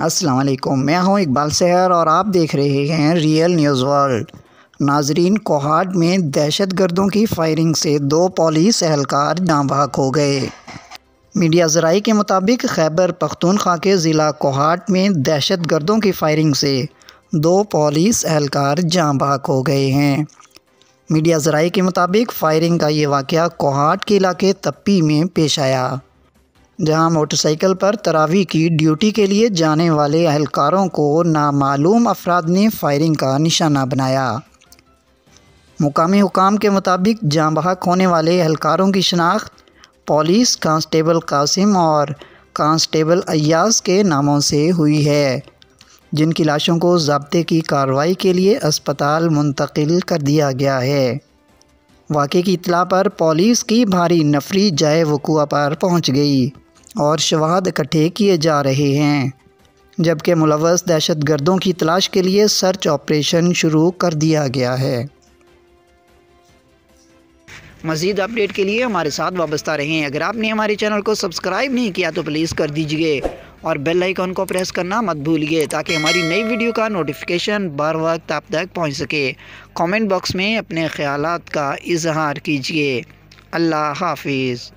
السلام علیکم، میں ہوں اقبال سحر اور آپ دیکھ رہے ہیں ریئل نیوز ورلڈ۔ ناظرین، کوہاٹ میں دہشت گردوں کی فائرنگ سے 2 پولیس اہلکار جاں بحق ہو گئے۔ میڈیا ذرائع کے مطابق خیبر پختونخوا کے ضلع کوہاٹ میں دہشت گردوں کی فائرنگ سے 2 پولیس اہلکار جاں بحق ہو گئے ہیں۔ میڈیا ذرائع کے مطابق فائرنگ کا یہ واقعہ کوہاٹ کے علاقے تپی میں پیش آیا، جہاں موٹر سائیکل پر تراویح کی ڈیوٹی کے لیے جانے والے اہلکاروں کو نامعلوم افراد نے فائرنگ کا نشانہ بنایا۔ مقامی حکام کے مطابق جاں بحق ہونے والے اہلکاروں کی شناخت پولیس کانسٹیبل قاسم اور کانسٹیبل ایاز کے ناموں سے ہوئی ہے، جن کی لاشوں کو ضابطے کی کارروائی کے لیے اسپتال منتقل کر دیا گیا ہے۔ واقعے کی اطلاع پر پولیس کی بھاری نفری جائے وقوع پر پہنچ گئی اور شواہد اکٹھے کیے جا رہے ہیں، جبکہ ملوث دہشت گردوں کی تلاش کے لیے سرچ آپریشن شروع کر دیا گیا ہے۔ مزید اپڈیٹ کے لیے ہمارے ساتھ وابستہ رہیں۔ اگر آپ نے ہمارے چینل کو سبسکرائب نہیں کیا تو پلیز کر دیجئے اور بیل آئیکن کو پریس کرنا مت بھولیے تاکہ ہماری نئی ویڈیو کا نوٹیفیکیشن بر وقت آپ تک پہنچ سکے۔ کامنٹ باکس میں اپنے خیالات کا اظہار کیجئے۔ اللہ حافظ۔